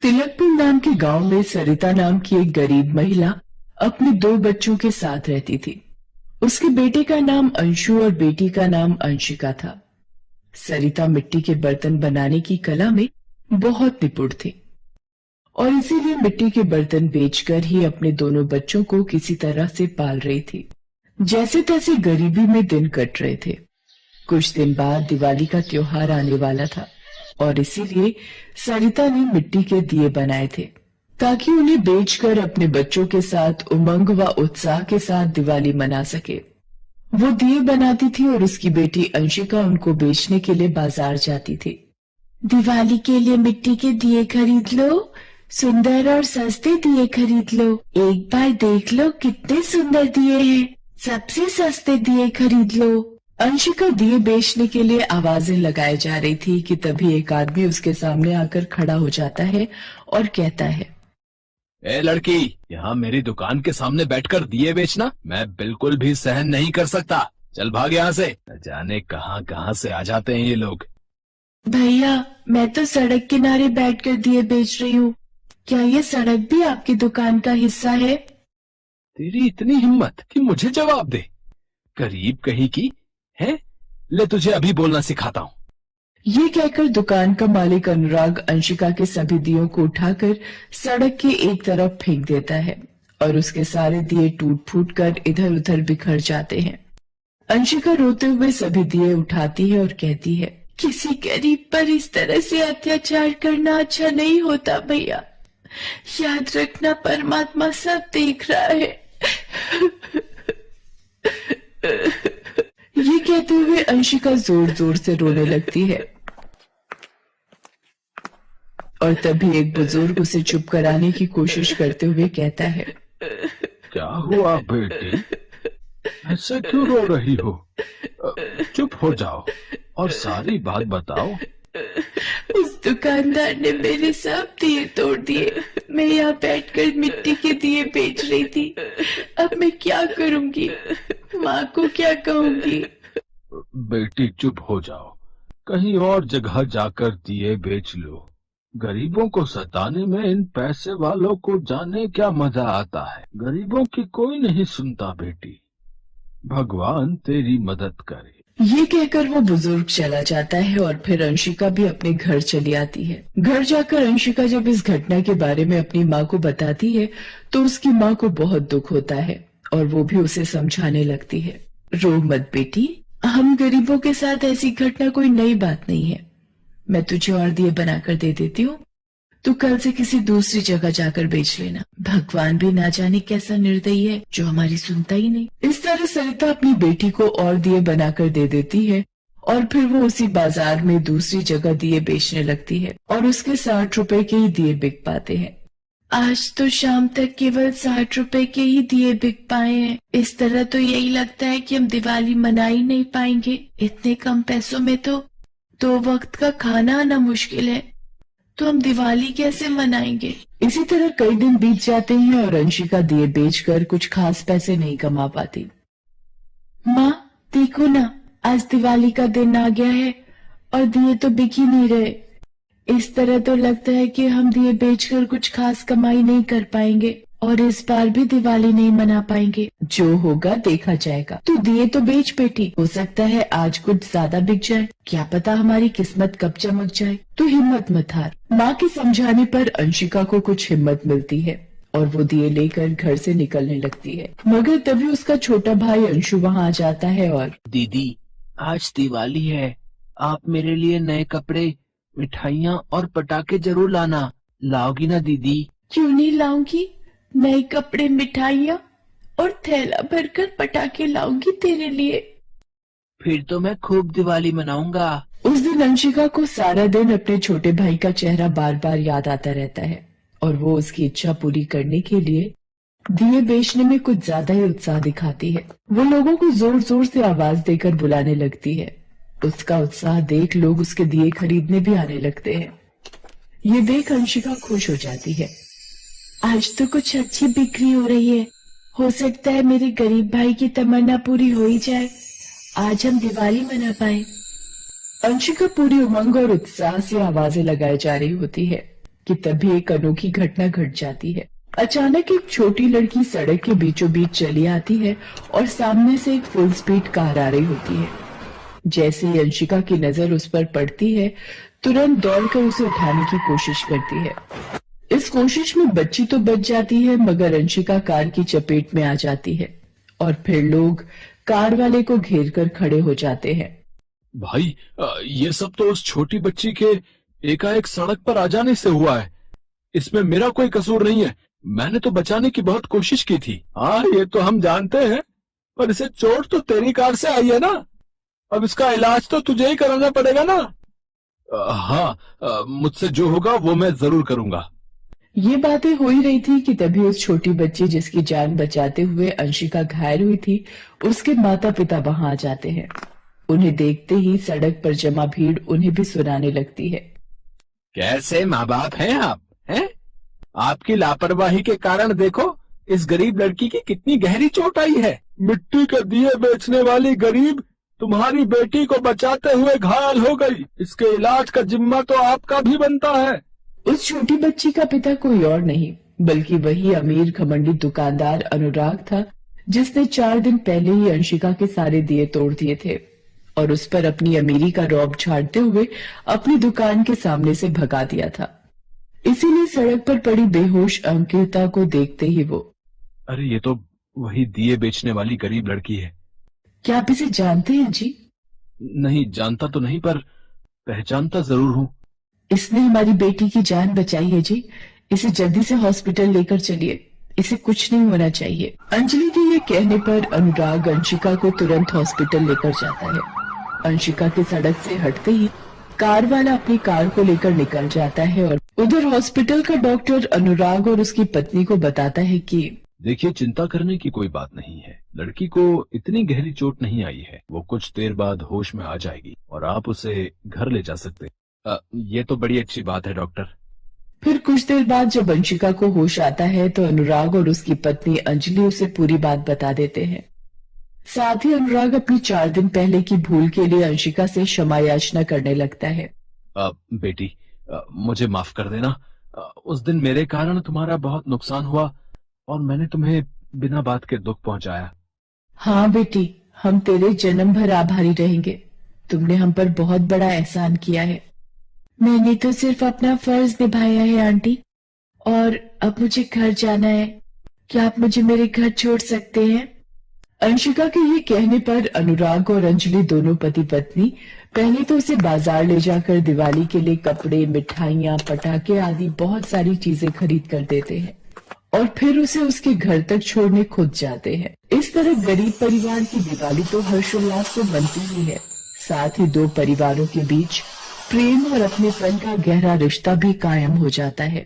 तिलकपुर नाम के गांव में सरिता नाम की एक गरीब महिला अपने 2 बच्चों के साथ रहती थी। उसके बेटे का नाम अंशु और बेटी का नाम अंशिका था। सरिता मिट्टी के बर्तन बनाने की कला में बहुत निपुण थी और इसीलिए मिट्टी के बर्तन बेचकर ही अपने दोनों बच्चों को किसी तरह से पाल रही थी। जैसे तैसे गरीबी में दिन कट रहे थे। कुछ दिन बाद दिवाली का त्योहार आने वाला था और इसीलिए सरिता ने मिट्टी के दिए बनाए थे ताकि उन्हें बेचकर अपने बच्चों के साथ उमंग व उत्साह के साथ दिवाली मना सके। वो दिए बनाती थी और उसकी बेटी अंशिका उनको बेचने के लिए बाजार जाती थी। दिवाली के लिए मिट्टी के दिए खरीद लो, सुंदर और सस्ते दिए खरीद लो। एक बार देख लो कितने सुंदर दिए हैं, सबसे सस्ते दिए खरीद लो। अंशिका दिए बेचने के लिए आवाजें लगाए जा रही थी कि तभी एक आदमी उसके सामने आकर खड़ा हो जाता है और कहता है, ए लड़की, यहाँ मेरी दुकान के सामने बैठकर दिए बेचना मैं बिल्कुल भी सहन नहीं कर सकता। चल भाग यहाँ से। न जाने कहाँ कहाँ से आ जाते हैं ये लोग। भैया, मैं तो सड़क किनारे बैठकर दिए बेच रही हूँ। क्या ये सड़क भी आपकी दुकान का हिस्सा है? तेरी इतनी हिम्मत कि मुझे जवाब दे, गरीब कहीं की है? ले तुझे अभी बोलना सिखाता हूँ। ये कहकर दुकान का मालिक अनुराग अंशिका के सभी दियों को उठाकर सड़क के एक तरफ फेंक देता है और उसके सारे दिए टूट फूट कर इधर उधर बिखर जाते हैं। अंशिका रोते हुए सभी दिए उठाती है और कहती है, किसी गरीब पर इस तरह से अत्याचार करना अच्छा नहीं होता भैया। याद रखना, परमात्मा सब देख रहा है। ये कहते हुए अंशिका जोर जोर से रोने लगती है और तभी एक बुजुर्ग उसे चुप कराने की कोशिश करते हुए कहता है, क्या हुआ बेटी, ऐसे क्यों रो रही हो? चुप हो जाओ और सारी बात बताओ। उस दुकानदार ने मेरे सब दिए तोड़ दिए। मैं यहाँ बैठकर मिट्टी के दिए बेच रही थी। अब मैं क्या करूंगी? माँ को क्या कहूंगी? बेटी चुप हो जाओ, कहीं और जगह जाकर दिए बेच लो। गरीबों को सताने में इन पैसे वालों को जाने क्या मजा आता है। गरीबों की कोई नहीं सुनता बेटी, भगवान तेरी मदद करे। ये कहकर वो बुजुर्ग चला जाता है और फिर अंशिका भी अपने घर चली आती है। घर जाकर अंशिका जब इस घटना के बारे में अपनी माँ को बताती है तो उसकी माँ को बहुत दुख होता है और वो भी उसे समझाने लगती है, रो मत बेटी, हम गरीबों के साथ ऐसी घटना कोई नई बात नहीं है। मैं तुझे और दिए बनाकर दे देती हूँ, तू कल से किसी दूसरी जगह जाकर बेच लेना। भगवान भी ना जाने कैसा निर्दयी है जो हमारी सुनता ही नहीं। इस तरह सरिता अपनी बेटी को और दिए बनाकर दे देती है और फिर वो उसी बाजार में दूसरी जगह दिए बेचने लगती है और उसके 60 रुपए के ही दिए बिक पाते हैं। आज तो शाम तक केवल 60 रुपए के ही दिए बिक पाए हैं। इस तरह तो यही लगता है कि हम दिवाली मना ही नहीं पाएंगे। इतने कम पैसों में तो 2 वक्त का खाना आना मुश्किल है, तो हम दिवाली कैसे मनाएंगे? इसी तरह कई दिन बीत जाते हैं और अंशिका दिए बेचकर कुछ खास पैसे नहीं कमा पाती। माँ देखो ना, आज दिवाली का दिन आ गया है और दिए तो बिक ही नहीं रहे। इस तरह तो लगता है कि हम दिए बेचकर कुछ खास कमाई नहीं कर पाएंगे और इस बार भी दिवाली नहीं मना पाएंगे। जो होगा देखा जाएगा। तू दिए तो बेच बेटी, हो सकता है आज कुछ ज्यादा बिक जाए, क्या पता हमारी किस्मत कब चमक जाए। तू हिम्मत मत हार। माँ के समझाने पर अंशिका को कुछ हिम्मत मिलती है और वो दिए लेकर घर से निकलने लगती है। मगर तभी उसका छोटा भाई अंशु वहाँ आ जाता है और, दीदी आज दिवाली है, आप मेरे लिए नए कपड़े, मिठाइयाँ और पटाखे जरूर लाना। लाओगी ना दीदी? क्यों नहीं लाऊंगी, नए कपड़े, मिठाइयाँ और थैला भरकर पटाखे लाऊंगी तेरे लिए। फिर तो मैं खूब दिवाली मनाऊंगा। उस दिन अंशिका को सारा दिन अपने छोटे भाई का चेहरा बार बार याद आता रहता है और वो उसकी इच्छा पूरी करने के लिए दिए बेचने में कुछ ज्यादा ही उत्साह दिखाती है। वो लोगों को जोर जोर से आवाज देकर बुलाने लगती है। उसका उत्साह देख लोग उसके दिए खरीदने भी आने लगते हैं। ये देख अंशिका खुश हो जाती है। आज तो कुछ अच्छी बिक्री हो रही है, हो सकता है मेरे गरीब भाई की तमन्ना पूरी हो ही जाए, आज हम दिवाली मना पाए। अंशिका पूरी उमंग और उत्साह से आवाजें लगाई जा रही होती है। कि तभी एक अनोखी घटना घट जाती है। अचानक एक छोटी लड़की सड़क के बीचों बीच चली आती है और सामने से एक फुल स्पीड कार आ रही होती है। जैसे ही अंशिका की नजर उस पर पड़ती है, तुरंत दौड़कर उसे उठाने की कोशिश करती है। इस कोशिश में बच्ची तो बच जाती है, मगर अंशिका कार की चपेट में आ जाती है और फिर लोग कार वाले को घेर कर खड़े हो जाते हैं। भाई, ये सब तो उस छोटी बच्ची के एकाएक सड़क पर आ जाने से हुआ है। इसमें मेरा कोई कसूर नहीं है। मैंने तो बचाने की बहुत कोशिश की थी। हाँ, ये तो हम जानते हैं, पर इसे चोट तो तेरी कार से आई है ना। अब इसका इलाज तो तुझे ही कराना पड़ेगा ना। हाँ, मुझसे जो होगा वो मैं जरूर करूंगा। ये बातें हो ही रही थी कि तभी उस छोटी बच्ची जिसकी जान बचाते हुए अंशिका घायल हुई थी, उसके माता पिता वहां आ जाते हैं। उन्हें देखते ही सड़क पर जमा भीड़ उन्हें भी सुनाने लगती है। कैसे माँ बाप हैं आप, हैं? आपकी लापरवाही के कारण देखो इस गरीब लड़की की कितनी गहरी चोट आई है। मिट्टी के दिए बेचने वाली गरीब तुम्हारी बेटी को बचाते हुए घायल हो गई। इसके इलाज का जिम्मा तो आपका भी बनता है। उस छोटी बच्ची का पिता कोई और नहीं बल्कि वही अमीर घमंडी दुकानदार अनुराग था, जिसने 4 दिन पहले ही अंशिका के सारे दिए तोड़ दिए थे और उस पर अपनी अमीरी का रौब झाड़ते हुए अपनी दुकान के सामने से भगा दिया था। इसीलिए सड़क पर पड़ी बेहोश अंकिता को देखते ही वो, अरे ये तो वही दिए बेचने वाली गरीब लड़की है। क्या आप इसे जानते हैं जी? नहीं, जानता तो नहीं, पर पहचानता जरूर हूँ। इसने हमारी बेटी की जान बचाई है जी। इसे जल्दी से हॉस्पिटल लेकर चलिए, इसे कुछ नहीं होना चाहिए। अंजलि के ये कहने पर अनुराग अंशिका को तुरंत हॉस्पिटल लेकर जाता है। अंशिका के सड़क से हटते ही कार वाला अपनी कार को लेकर निकल जाता है और उधर हॉस्पिटल का डॉक्टर अनुराग और उसकी पत्नी को बताता है कि देखिए, चिंता करने की कोई बात नहीं है। लड़की को इतनी गहरी चोट नहीं आई है। वो कुछ देर बाद होश में आ जाएगी और आप उसे घर ले जा सकते हैं। ये तो बड़ी अच्छी बात है डॉक्टर। फिर कुछ देर बाद जब अंशिका को होश आता है तो अनुराग और उसकी पत्नी अंजलि उसे पूरी बात बता देते हैं। साथ ही अनुराग अपनी 4 दिन पहले की भूल के लिए अंशिका से क्षमा याचना करने लगता है। बेटी, मुझे माफ कर देना। उस दिन मेरे कारण तुम्हारा बहुत नुकसान हुआ और मैंने तुम्हें बिना बात के दुख पहुंचाया। हाँ बेटी, हम तेरे जन्म भर आभारी रहेंगे। तुमने हम पर बहुत बड़ा एहसान किया है। मैंने तो सिर्फ अपना फर्ज निभाया है आंटी, और अब मुझे घर जाना है। क्या आप मुझे मेरे घर छोड़ सकते हैं? अंशिका के ये कहने पर अनुराग और अंजलि दोनों पति पत्नी पहले तो उसे बाजार ले जाकर दिवाली के लिए कपड़े, मिठाइयां, पटाखे आदि बहुत सारी चीजें खरीद कर देते हैं और फिर उसे उसके घर तक छोड़ने खुद जाते हैं। इस तरह गरीब परिवार की दिवाली तो हर्षोल्लास से बनती ही है, साथ ही 2 परिवारों के बीच प्रेम और अपनेपन का गहरा रिश्ता भी कायम हो जाता है।